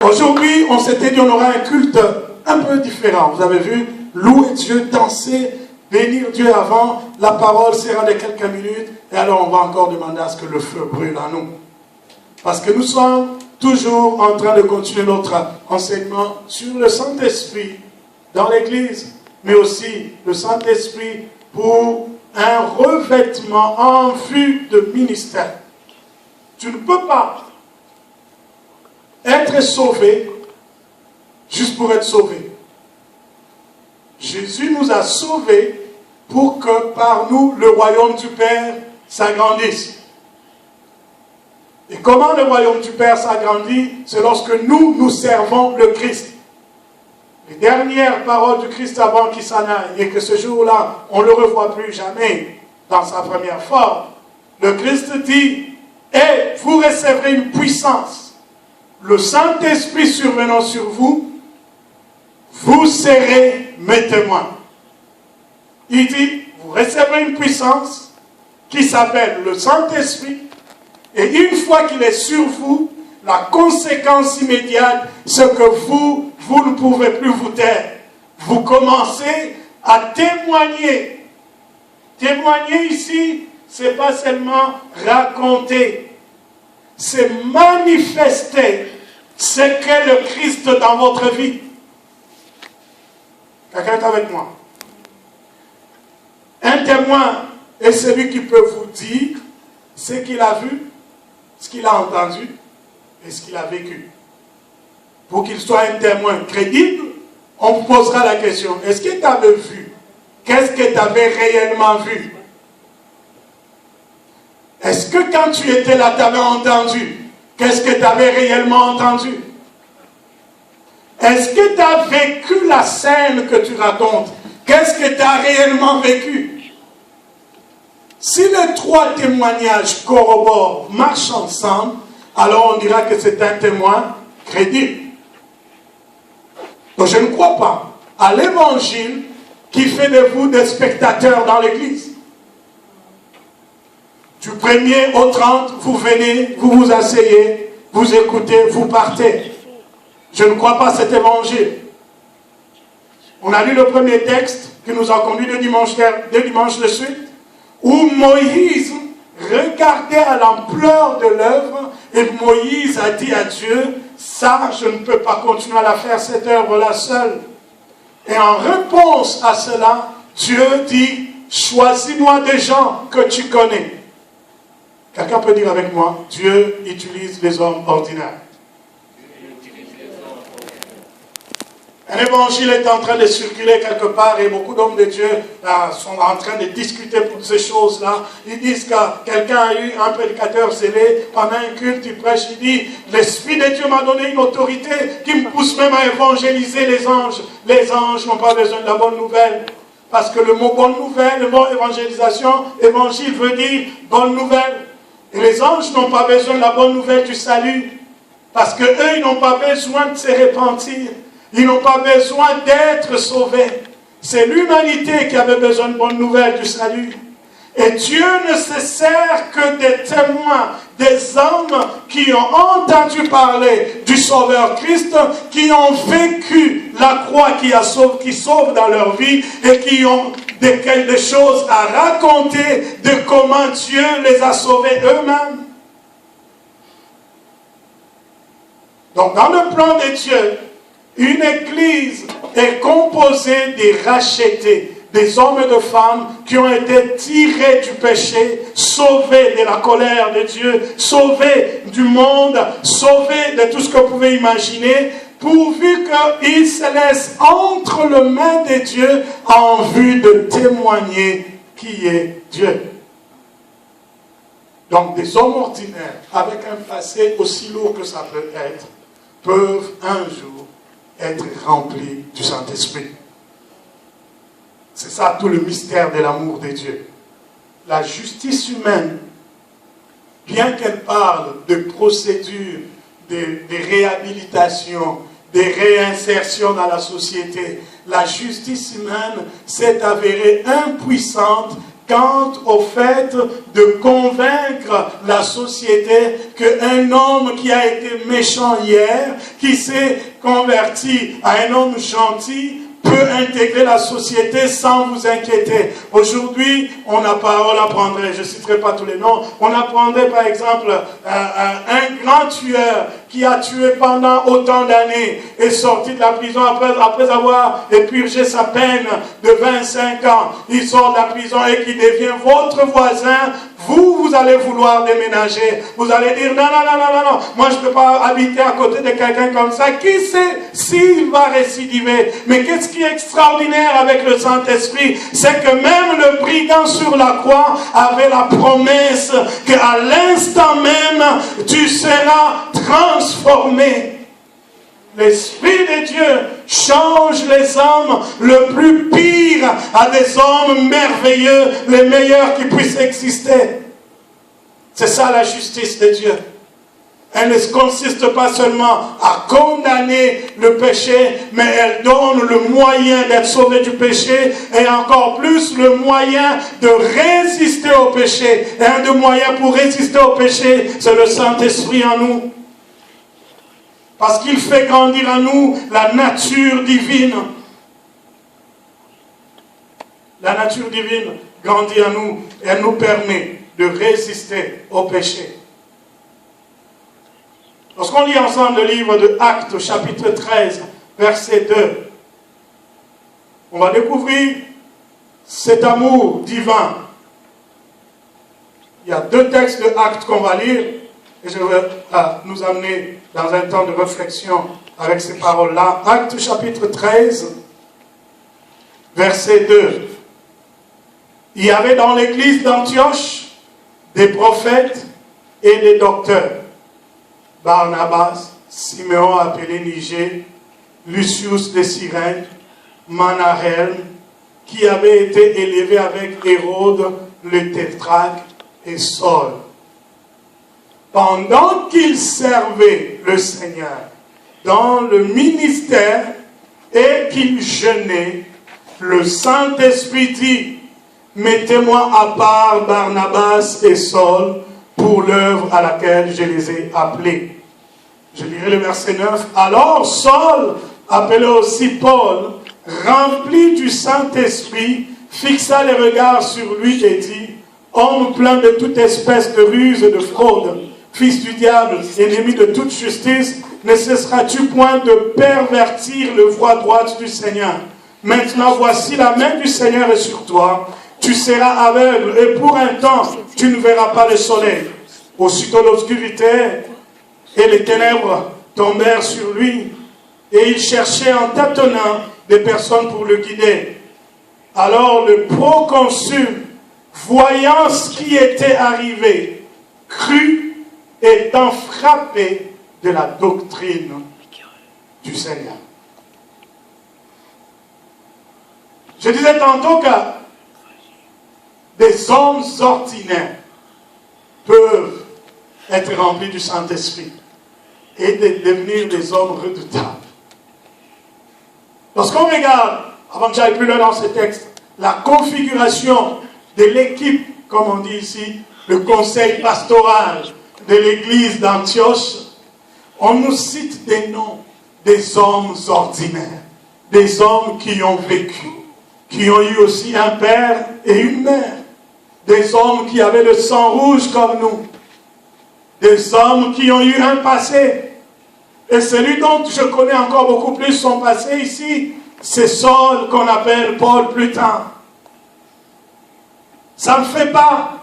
Aujourd'hui, on s'était dit on aura un culte un peu différent. Vous avez vu, louer Dieu, danser, bénir Dieu avant. La parole sera de quelques minutes. Et alors on va encore demander à ce que le feu brûle en nous. Parce que nous sommes toujours en train de continuer notre enseignement sur le Saint-Esprit dans l'Église. Mais aussi le Saint-Esprit pour un revêtement en vue de ministère. Tu ne peux pas être sauvé juste pour être sauvé. Jésus nous a sauvés pour que par nous le royaume du Père s'agrandisse. Et comment le royaume du Père s'agrandit? C'est lorsque nous servons le Christ. Les dernières paroles du Christ avant qu'il s'en aille, et que ce jour-là, on ne le revoit plus jamais dans sa première forme. Le Christ dit, et vous recevrez une puissance. Le Saint-Esprit survenant sur vous, vous serez mes témoins. Il dit, vous recevrez une puissance qui s'appelle le Saint-Esprit, et une fois qu'il est sur vous, la conséquence immédiate, c'est que vous ne pouvez plus vous taire. Vous commencez à témoigner. Témoigner ici, ce n'est pas seulement raconter, c'est manifester ce qu'est le Christ dans votre vie. Quelqu'un est avec moi? Un témoin est celui qui peut vous dire ce qu'il a vu, ce qu'il a entendu et ce qu'il a vécu. Pour qu'il soit un témoin crédible, on vous posera la question, est-ce que tu avais vu? Qu'est-ce que tu avais réellement vu? Est-ce que quand tu étais là, tu avais entendu? Qu'est-ce que tu avais réellement entendu? Est-ce que tu as vécu la scène que tu racontes? Qu'est-ce que tu as réellement vécu? Si les trois témoignages corroborent, marchent ensemble, alors on dira que c'est un témoin crédible. Donc je ne crois pas à l'évangile qui fait de vous des spectateurs dans l'église. Du 1er au 30, vous venez, vous vous asseyez, vous écoutez, vous partez. Je ne crois pas à cet évangile. On a lu le premier texte qui nous a conduit deux dimanches de suite, où Moïse regardait à l'ampleur de l'œuvre et Moïse a dit à Dieu, ça je ne peux pas continuer à la faire cette œuvre-là seule. Et en réponse à cela, Dieu dit, choisis-moi des gens que tu connais. Quelqu'un peut dire avec moi, Dieu utilise les hommes ordinaires. Un évangile est en train de circuler quelque part et beaucoup d'hommes de Dieu sont en train de discuter pour ces choses-là. Ils disent que quelqu'un a eu un prédicateur zélé pendant un culte, il prêche, il dit, l'Esprit de Dieu m'a donné une autorité qui me pousse même à évangéliser les anges. Les anges n'ont pas besoin de la bonne nouvelle. Parce que le mot bonne nouvelle, le mot évangélisation, évangile veut dire bonne nouvelle. Et les anges n'ont pas besoin de la bonne nouvelle du salut. Parce qu'eux, ils n'ont pas besoin de se repentir. Ils n'ont pas besoin d'être sauvés. C'est l'humanité qui avait besoin de bonnes nouvelles du salut. Et Dieu ne se sert que des témoins, des hommes qui ont entendu parler du Sauveur Christ, qui ont vécu la croix qui sauve dans leur vie et qui ont des choses à raconter de comment Dieu les a sauvés eux-mêmes. Donc dans le plan de Dieu, une église est composée des rachetés, des hommes et de femmes qui ont été tirés du péché, sauvés de la colère de Dieu, sauvés du monde, sauvés de tout ce que vous pouvez imaginer, pourvu qu'ils se laissent entre les mains de Dieu en vue de témoigner qui est Dieu. Donc des hommes ordinaires, avec un passé aussi lourd que ça peut être, peuvent un jour être remplis du Saint-Esprit. C'est ça tout le mystère de l'amour de Dieu. La justice humaine, bien qu'elle parle de procédures, de réhabilitation, de réinsertion dans la société, la justice humaine s'est avérée impuissante quant au fait de convaincre la société qu'un homme qui a été méchant hier, qui s'est converti à un homme gentil, peut intégrer la société sans vous inquiéter. Aujourd'hui, on apprendrait, je ne citerai pas tous les noms, on apprendrait par exemple un grand tueur qui a tué pendant autant d'années est sorti de la prison après avoir épurgé sa peine de 25 ans. Il sort de la prison et qui devient votre voisin. Vous allez vouloir déménager. Vous allez dire non, moi je ne peux pas habiter à côté de quelqu'un comme ça. Qui sait s'il va récidiver? Mais qu'est-ce qui est extraordinaire avec le Saint-Esprit? C'est que même le brigand sur la croix avait la promesse qu'à l'instant même, tu seras transformé. L'Esprit de Dieu change les hommes le plus pire à des hommes merveilleux, les meilleurs qui puissent exister. C'est ça la justice de Dieu. Elle ne consiste pas seulement à condamner le péché, mais elle donne le moyen d'être sauvé du péché et encore plus le moyen de résister au péché. Et un des moyens pour résister au péché, c'est le Saint-Esprit en nous. Parce qu'il fait grandir en nous la nature divine. La nature divine grandit en nous et elle nous permet de résister au péché. Lorsqu'on lit ensemble le livre de Actes, chapitre 13, verset 2, on va découvrir cet amour divin. Il y a 2 textes de Actes qu'on va lire et je vais nous amener dans un temps de réflexion avec ces paroles-là. Actes chapitre 13, verset 2. Il y avait dans l'église d'Antioche des prophètes et des docteurs. Barnabas, Siméon appelé Niger, Lucius de Cyrène, Manahem, qui avait été élevé avec Hérode le tétrarque et Saul. Pendant qu'ils servaient le Seigneur dans le ministère et qu'ils jeûnaient, le Saint-Esprit dit, mettez-moi à part Barnabas et Saul pour l'œuvre à laquelle je les ai appelés. Je lirai le verset 9. Alors Saul, appelé aussi Paul, rempli du Saint-Esprit, fixa les regards sur lui et dit, homme plein de toute espèce de ruse et de fraude, fils du diable, ennemi de toute justice, ne cesseras-tu point de pervertir le voie droite du Seigneur? Maintenant, voici la main du Seigneur est sur toi. Tu seras aveugle et pour un temps, tu ne verras pas le soleil. Aussitôt l'obscurité et les ténèbres tombèrent sur lui et il cherchait en tâtonnant des personnes pour le guider. Alors le proconsul, voyant ce qui était arrivé, crut étant frappé de la doctrine du Seigneur. Je disais tantôt que des hommes ordinaires peuvent être remplis du Saint-Esprit et de devenir des hommes redoutables. Lorsqu'on regarde, avant que j'aille plus loin dans ce texte, la configuration de l'équipe, comme on dit ici, le conseil pastoral de l'église d'Antioche, on nous cite des noms des hommes ordinaires, des hommes qui ont vécu, qui ont eu aussi un père et une mère, des hommes qui avaient le sang rouge comme nous, des hommes qui ont eu un passé. Et celui dont je connais encore beaucoup plus son passé ici, c'est Saul qu'on appelle Paul plus tard. Ça ne fait pas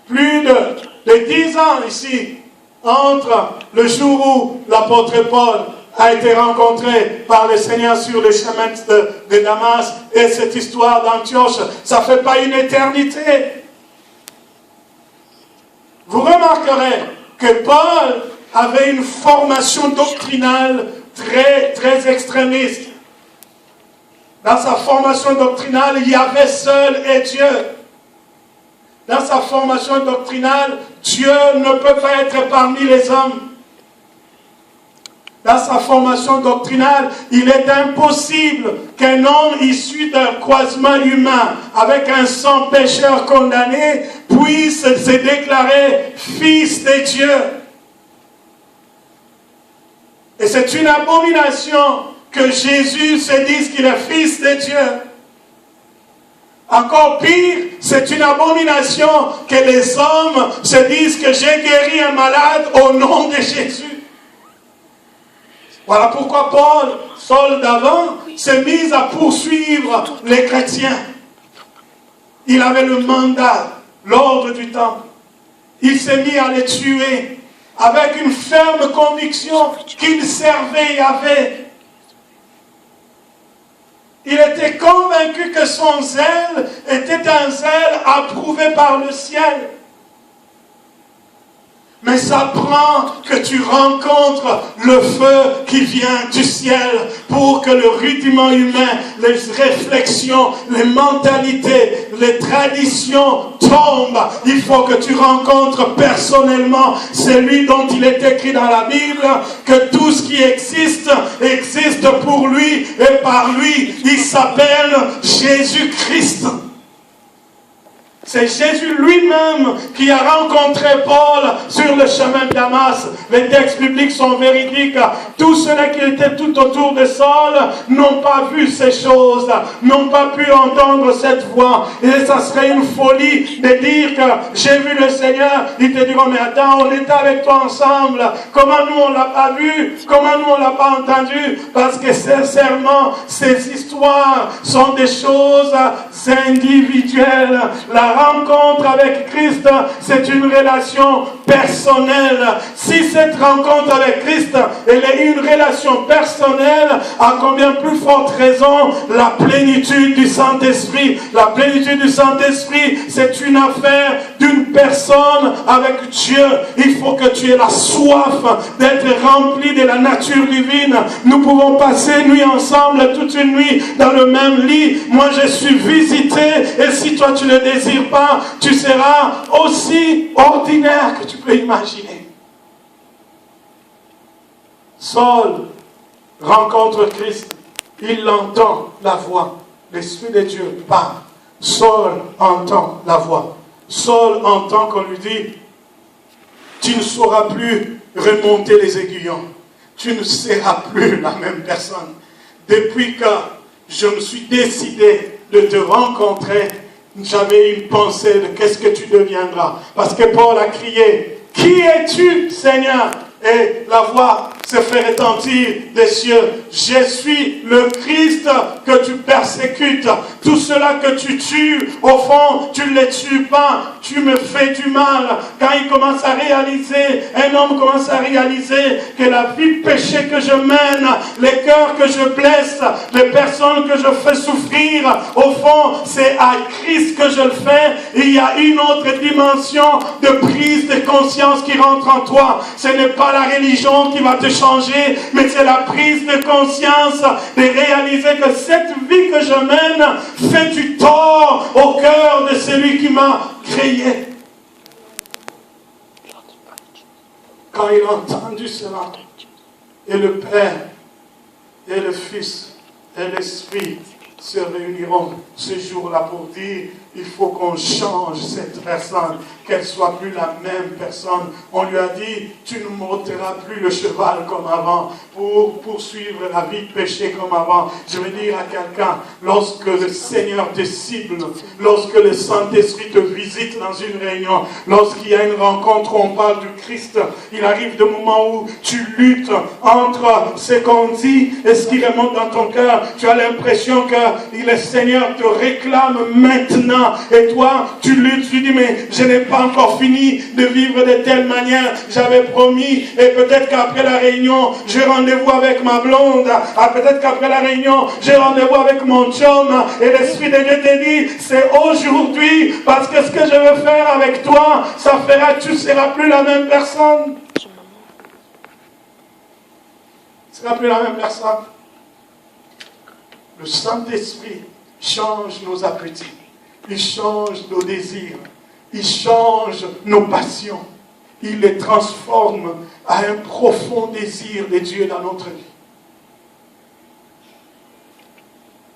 plus de 10 ans ici, entre le jour où l'apôtre Paul a été rencontré par le Seigneur sur le chemin de Damas et cette histoire d'Antioche, ça ne fait pas une éternité. Vous remarquerez que Paul avait une formation doctrinale très, très extrémiste. Dans sa formation doctrinale, il y avait seul et Dieu. Dans sa formation doctrinale, Dieu ne peut pas être parmi les hommes. dans sa formation doctrinale, il est impossible qu'un homme issu d'un croisement humain avec un sang pécheur condamné puisse se déclarer fils de Dieu. Et c'est une abomination que Jésus se dise qu'il est fils de Dieu. Encore pire, c'est une abomination que les hommes se disent que j'ai guéri un malade au nom de Jésus. Voilà pourquoi Paul, Saul d'avant, s'est mis à poursuivre les chrétiens. Il avait le mandat, l'ordre du temple. Il s'est mis à les tuer avec une ferme conviction qu'il servait Yahvé. Il était convaincu que son zèle était un zèle approuvé par le ciel. Mais ça prend que tu rencontres le feu qui vient du ciel pour que le rudiment humain, les réflexions, les mentalités, les traditions tombent. Il faut que tu rencontres personnellement celui dont il est écrit dans la Bible que tout ce qui existe, existe pour lui et par lui. Il s'appelle Jésus-Christ. C'est Jésus lui-même qui a rencontré Paul sur le chemin de Damas. Les textes bibliques sont véridiques. Tous ceux-là qui étaient tout autour de Saul n'ont pas vu ces choses, n'ont pas pu entendre cette voix. Et ça serait une folie de dire que j'ai vu le Seigneur. Ils te diront, mais attends, on était avec toi ensemble. Comment nous on l'a pas vu? Comment nous on l'a pas entendu? Parce que sincèrement, ces histoires sont des choses individuelles. La rencontre avec Christ, c'est une relation personnelle. Si cette rencontre avec Christ, elle est une relation personnelle, à combien plus forte raison la plénitude du Saint-Esprit. La plénitude du Saint-Esprit, c'est une affaire d'une personne avec Dieu. Il faut que tu aies la soif d'être rempli de la nature divine. Nous pouvons passer nuit ensemble, toute une nuit dans le même lit. Moi, je suis visité, et si toi tu ne le désires pas, tu seras aussi ordinaire que tu peux imaginer. Saul rencontre Christ. Il entend la voix. L'Esprit de Dieu parle. Saul entend la voix. Saul entend qu'on lui dit, tu ne sauras plus remonter les aiguillons. Tu ne seras plus la même personne. Depuis que je me suis décidé de te rencontrer, j'avais une pensée de qu'est-ce que tu deviendras. Parce que Paul a crié, qui es-tu, Seigneur? Et la voix se fait retentir des cieux. Je suis le Christ que tu persécutes. Tout cela que tu tues, au fond, tu ne les tues pas. Tu me fais du mal. Quand il commence à réaliser, un homme commence à réaliser que la vie de péché que je mène, les cœurs que je blesse, les personnes que je fais souffrir, au fond, c'est à Christ que je le fais. Et il y a une autre dimension de prise de conscience qui rentre en toi. Ce n'est pas la religion qui va te changer, mais c'est la prise de conscience de réaliser que cette vie que je mène fait du tort au cœur de celui qui m'a créé. Quand il a entendu cela, et le Père, et le Fils, et l'Esprit se réuniront ce jour-là pour dire, il faut qu'on change cette personne, qu'elle soit plus la même personne. On lui a dit, tu ne monteras plus le cheval comme avant, pour poursuivre la vie de péché comme avant. Je veux dire à quelqu'un, lorsque le Seigneur te cible, lorsque le Saint-Esprit te visite dans une réunion, lorsqu'il y a une rencontre où on parle du Christ, il arrive des moments où tu luttes entre ce qu'on dit et ce qui remonte dans ton cœur. Tu as l'impression que le Seigneur te réclame maintenant. Et toi, tu luttes, tu dis, mais je n'ai pas encore fini de vivre de telle manière. J'avais promis, et peut-être qu'après la réunion, j'ai rendez-vous avec ma blonde. Peut-être qu'après la réunion, j'ai rendez-vous avec mon chum. Et l'Esprit de Dieu te dit, c'est aujourd'hui, parce que ce que je veux faire avec toi, ça fera que tu ne seras plus la même personne. Tu ne seras plus la même personne. Le Saint-Esprit change nos appétits. Il change nos désirs. Il change nos passions. Il les transforme à un profond désir de Dieu dans notre vie.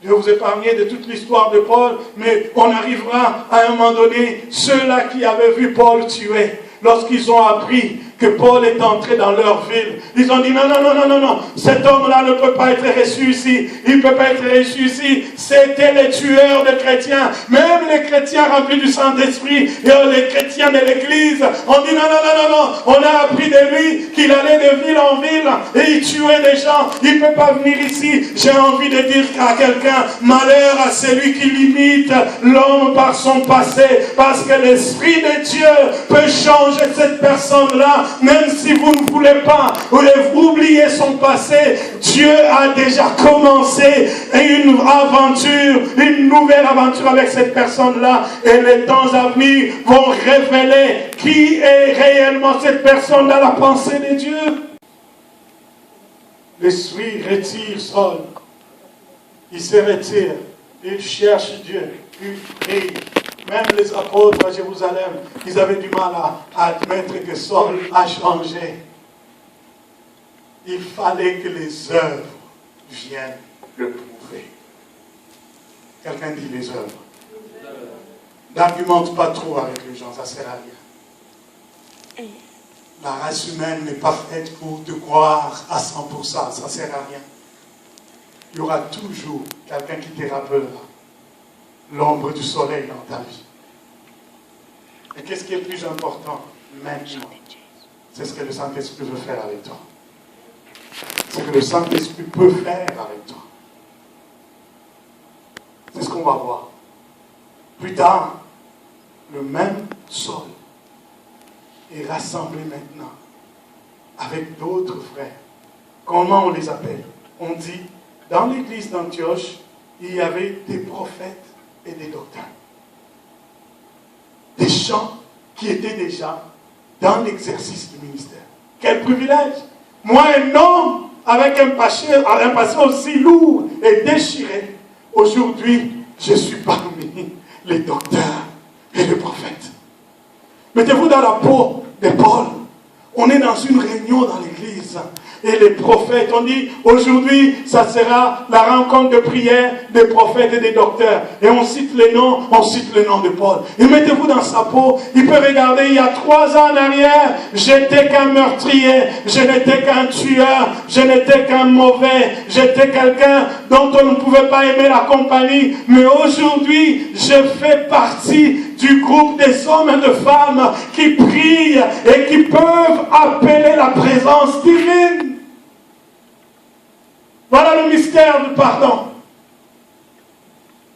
Je vais vous épargner de toute l'histoire de Paul, mais on arrivera à un moment donné, ceux-là qui avaient vu Paul tuer, lorsqu'ils ont appris que Paul est entré dans leur ville, ils ont dit non, non, non, non, non, non, cet homme-là ne peut pas être reçu ici, il ne peut pas être reçu ici. C'était les tueurs de chrétiens, même les chrétiens remplis du Saint-Esprit, et les chrétiens de l'Église, on dit non, non, non, non, non, on a appris de lui qu'il allait de ville en ville, et il tuait des gens, il ne peut pas venir ici. J'ai envie de dire à quelqu'un, malheur à celui qui limite l'homme par son passé, parce que l'Esprit de Dieu peut changer cette personne-là. Même si vous ne voulez pas oublier son passé, Dieu a déjà commencé une aventure, une nouvelle aventure avec cette personne-là. Et les temps à venir vont révéler qui est réellement cette personne dans la pensée de Dieu. L'Esprit retire Saul. Il se retire. Il cherche Dieu. Il prie. Même les apôtres à Jérusalem, ils avaient du mal à admettre que Saul a changé. Il fallait que les œuvres viennent le prouver. Quelqu'un dit les œuvres. N'argumente pas trop avec les gens, ça ne sert à rien. La race humaine n'est pas faite pour te croire à 100%, ça ne sert à rien. Il y aura toujours quelqu'un qui te rappellera l'ombre du soleil dans ta vie. Et qu'est-ce qui est plus important maintenant? C'est ce que le Saint-Esprit veut faire avec toi. Ce que le Saint-Esprit peut faire avec toi. C'est ce qu'on va voir. Plus tard, le même Saul est rassemblé maintenant avec d'autres frères. Comment on les appelle? On dit, dans l'église d'Antioche, il y avait des prophètes et des docteurs. Des gens qui étaient déjà dans l'exercice du ministère. Quel privilège! Moi, un homme avec un passé aussi lourd et déchiré, aujourd'hui, je suis parmi les docteurs et les prophètes. Mettez-vous dans la peau de Paul. On est dans une réunion dans l'église. Et les prophètes, on dit, aujourd'hui, ça sera la rencontre de prière des prophètes et des docteurs. Et on cite les noms, de Paul. Et mettez-vous dans sa peau, il peut regarder, il y a 3 ans en arrière, j'étais qu'un meurtrier, je n'étais qu'un tueur, je n'étais qu'un mauvais, j'étais quelqu'un dont on ne pouvait pas aimer la compagnie. Mais aujourd'hui, je fais partie du groupe des hommes et de femmes qui prient et qui peuvent appeler la présence divine. Voilà le mystère du pardon.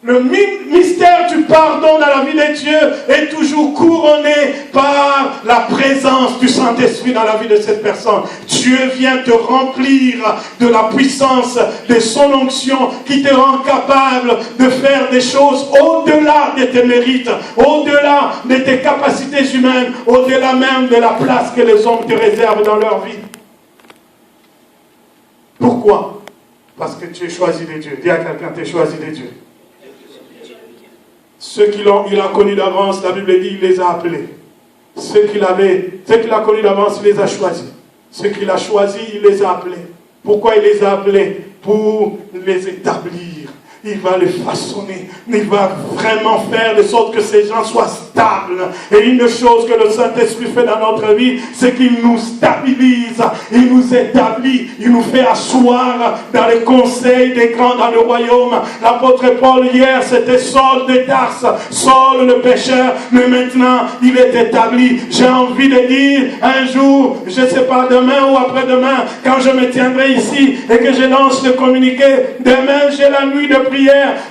Le mystère du pardon dans la vie de Dieu est toujours couronné par la présence du Saint-Esprit dans la vie de cette personne. Dieu vient te remplir de la puissance de son onction qui te rend capable de faire des choses au-delà de tes mérites, au-delà de tes capacités humaines, au-delà même de la place que les hommes te réservent dans leur vie. Pourquoi? Parce que tu es choisi de Dieu. Dis à quelqu'un, tu es choisi de Dieu. Ceux qu'il a connus d'avance, la Bible dit, il les a appelés. Ceux qu'il a connus d'avance, il les a choisis. Ceux qu'il a choisis, il les a appelés. Pourquoi il les a appelés? Pour les établir. Il va les façonner. Il va vraiment faire de sorte que ces gens soient stables. Et une des choses que le Saint-Esprit fait dans notre vie, c'est qu'il nous stabilise, il nous établit, il nous fait asseoir dans les conseils des grands dans le royaume. L'apôtre Paul hier, c'était Saul de Tarse, Saul le pécheur, mais maintenant il est établi. J'ai envie de dire, un jour, je ne sais pas, demain ou après-demain, quand je me tiendrai ici et que je lance le communiqué, demain j'ai la nuit de prière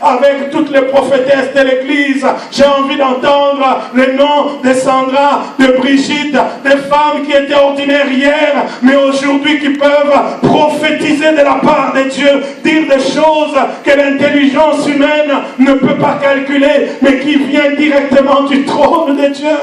avec toutes les prophétesses de l'église. J'ai envie d'entendre les noms de Sandra, de Brigitte, des femmes qui étaient ordinaires hier, mais aujourd'hui qui peuvent prophétiser de la part de Dieu, dire des choses que l'intelligence humaine ne peut pas calculer, mais qui viennent directement du trône de Dieu.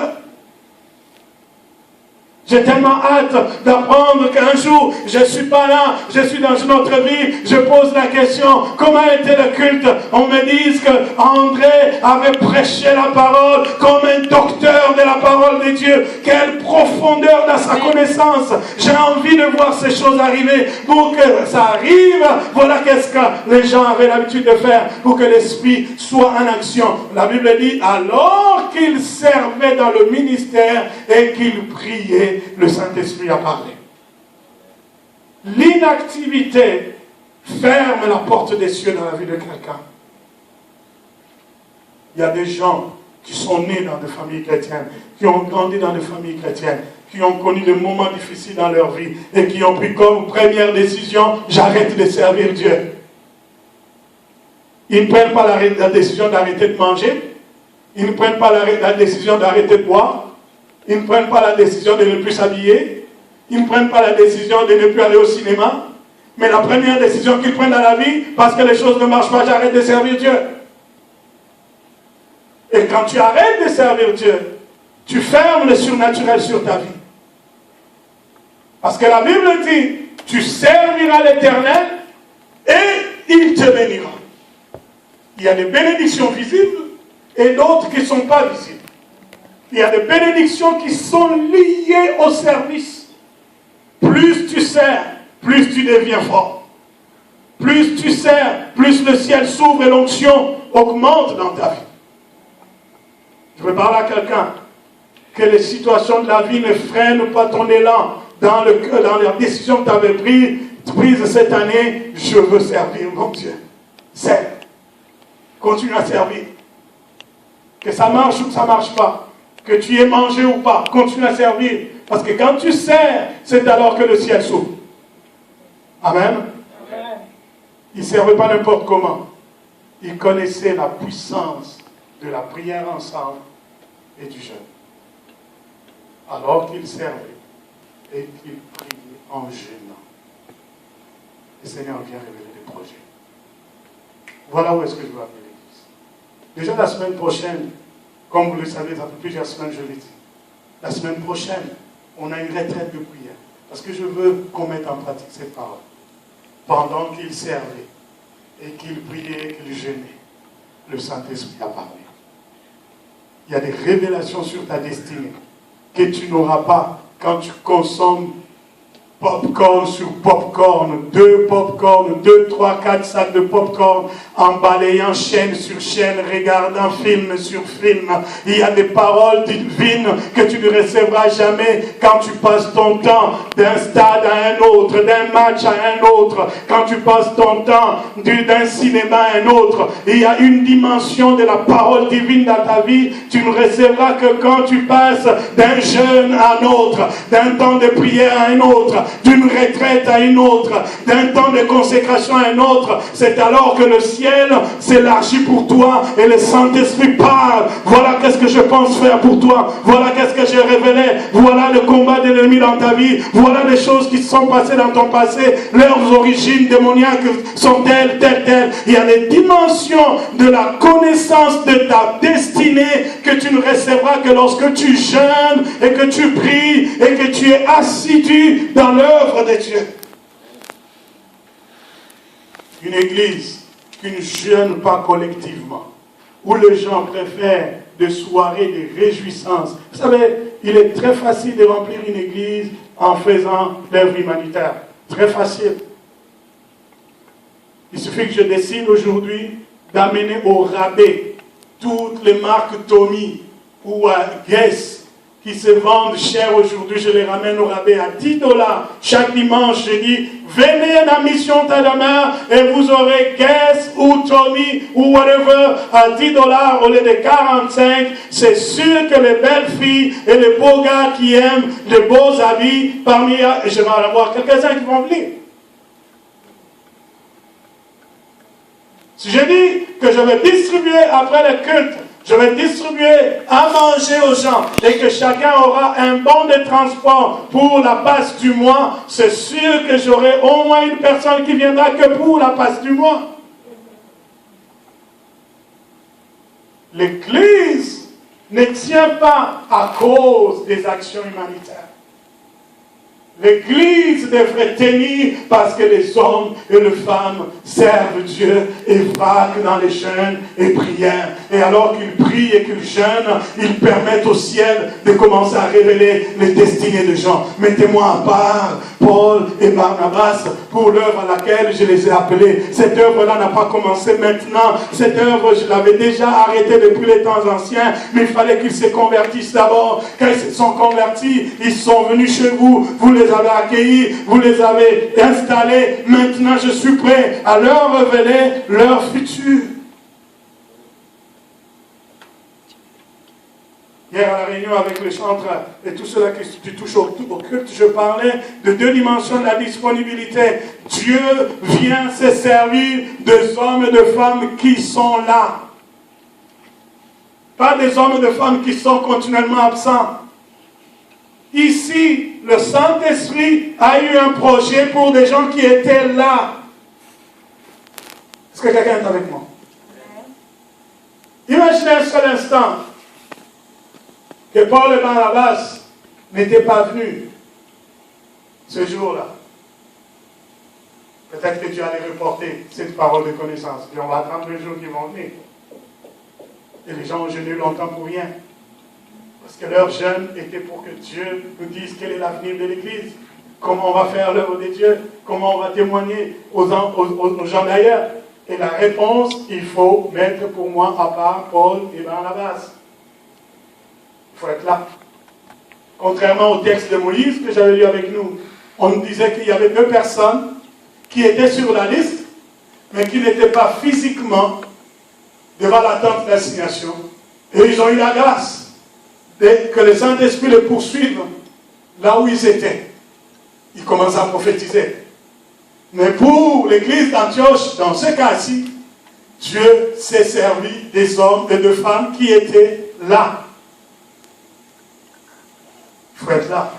J'ai tellement hâte d'apprendre qu'un jour, je ne suis pas là, je suis dans une autre vie. Je pose la question, comment était le culte? On me dit qu'André avait prêché la parole comme un docteur de la parole de Dieu. Quelle profondeur dans sa connaissance. J'ai envie de voir ces choses arriver. Pour que ça arrive, voilà qu'est-ce que les gens avaient l'habitude de faire pour que l'Esprit soit en action. La Bible dit, alors qu'il servait dans le ministère et qu'il priait, le Saint-Esprit a parlé. L'inactivité ferme la porte des cieux dans la vie de quelqu'un. Il y a des gens qui sont nés dans des familles chrétiennes, qui ont grandi dans des familles chrétiennes, qui ont connu des moments difficiles dans leur vie et qui ont pris comme première décision, j'arrête de servir Dieu. Ils ne prennent pas la décision d'arrêter de manger, ils ne prennent pas la décision d'arrêter de boire, ils ne prennent pas la décision de ne plus s'habiller. Ils ne prennent pas la décision de ne plus aller au cinéma. Mais la première décision qu'ils prennent dans la vie, parce que les choses ne marchent pas, j'arrête de servir Dieu. Et quand tu arrêtes de servir Dieu, tu fermes le surnaturel sur ta vie. Parce que la Bible dit, tu serviras l'Éternel et il te bénira. Il y a des bénédictions visibles et d'autres qui ne sont pas visibles. Il y a des bénédictions qui sont liées au service. Plus tu sers, plus tu deviens fort. Plus tu sers, plus le ciel s'ouvre et l'onction augmente dans ta vie. Je veux parler à quelqu'un. Que les situations de la vie ne freinent pas ton élan dans la décision que tu avais prise cette année. Je veux servir mon Dieu. Sers. Continue à servir. Que ça marche ou que ça ne marche pas. Que tu aies mangé ou pas, continue à servir. Parce que quand tu sers, c'est alors que le ciel s'ouvre. Amen. Ils ne servaient pas n'importe comment. Ils connaissaient la puissance de la prière ensemble et du jeûne. Alors qu'ils servaient et qu'ils priaient en jeûnant. Le Seigneur vient révéler des projets. Voilà où est-ce que je veux amener l'Église. Déjà la semaine prochaine, comme vous le savez, ça fait plusieurs semaines, je l'ai dit. La semaine prochaine, on a une retraite de prière. Parce que je veux qu'on mette en pratique cette parole. Pendant qu'il servait, et qu'il priait, et qu'il jeûnait, le Saint-Esprit a parlé. Il y a des révélations sur ta destinée que tu n'auras pas quand tu consommes popcorn sur popcorn, 2 popcorn, 2, 3, 4 sacs de popcorn, en balayant chaîne sur chaîne, regardant film sur film. Il y a des paroles divines que tu ne recevras jamais quand tu passes ton temps d'un stade à un autre, d'un match à un autre, quand tu passes ton temps d'un cinéma à un autre. Il y a une dimension de la parole divine dans ta vie, tu ne recevras que quand tu passes d'un jeûne à un autre, d'un temps de prière à un autre, d'une retraite à une autre, d'un temps de consécration à un autre. C'est alors que le ciel s'élargit pour toi et le Saint-Esprit parle. Voilà qu'est-ce que je pense faire pour toi. Voilà qu'est-ce que j'ai révélé. Voilà le combat de l'ennemi dans ta vie. Voilà les choses qui se sont passées dans ton passé. Leurs origines démoniaques sont telles. Il y a des dimensions de la connaissance de ta destinée que tu ne recevras que lorsque tu jeûnes et que tu pries et que tu es assidu dans l'œuvre de Dieu. Une église qui ne jeûne pas collectivement, où les gens préfèrent des soirées de réjouissance. Vous savez, il est très facile de remplir une église en faisant l'œuvre humanitaire. Très facile. Il suffit que je décide aujourd'hui d'amener au rabais toutes les marques Tommy ou Guess qui se vendent cher aujourd'hui, je les ramène au rabais à $10. Chaque dimanche, je dis, venez à la mission Tadama et vous aurez Guess ou Tommy ou whatever à $10 au lieu de 45. C'est sûr que les belles filles et les beaux gars qui aiment les beaux habits, parmi eux, je vais en avoir quelques-uns qui vont venir. Si je dis que je vais distribuer après le culte, je vais distribuer à manger aux gens et que chacun aura un bon de transport pour la passe du mois, c'est sûr que j'aurai au moins une personne qui viendra que pour la passe du mois. L'Église ne tient pas à cause des actions humanitaires. L'Église devrait tenir parce que les hommes et les femmes servent Dieu et vaquent dans les jeûnes et prières. Et alors qu'ils prient et qu'ils jeûnent, ils permettent au ciel de commencer à révéler les destinées de gens. Mettez-moi à part Paul et Barnabas pour l'œuvre à laquelle je les ai appelés. Cette œuvre-là n'a pas commencé maintenant. Cette œuvre, je l'avais déjà arrêtée depuis les temps anciens, mais il fallait qu'ils se convertissent d'abord. Quand ils se sont convertis, ils sont venus chez vous, vous les avez accueillis, vous les avez installés. Maintenant, je suis prêt à leur révéler leur futur. Hier à la réunion avec les chantres et tout cela qui touche au culte, je parlais de deux dimensions de la disponibilité. Dieu vient se servir des hommes et de femmes qui sont là. Pas des hommes et de femmes qui sont continuellement absents. Ici, le Saint-Esprit a eu un projet pour des gens qui étaient là. Est-ce que quelqu'un est avec moi? Imaginez un seul instant que Paul et Barnabas n'étaient pas venus ce jour-là. Peut-être que tu allais reporter cette parole de connaissance. Et on va attendre les jours qui vont venir. Et les gens ont jeûné longtemps pour rien. Parce que leur jeûne était pour que Dieu nous dise quel est l'avenir de l'Église. Comment on va faire l'œuvre de Dieu. Comment on va témoigner aux gens d'ailleurs. Et la réponse, il faut mettre pour moi à part Paul et Barnabas. Il faut être là. Contrairement au texte de Moïse que j'avais lu avec nous, on nous disait qu'il y avait deux personnes qui étaient sur la liste, mais qui n'étaient pas physiquement devant la tente d'assignation. Et ils ont eu la grâce que le Saint-Esprit les poursuive là où ils étaient. Ils commencent à prophétiser. Mais pour l'église d'Antioche, dans ce cas-ci, Dieu s'est servi des hommes et de femmes qui étaient là. Il faut être là.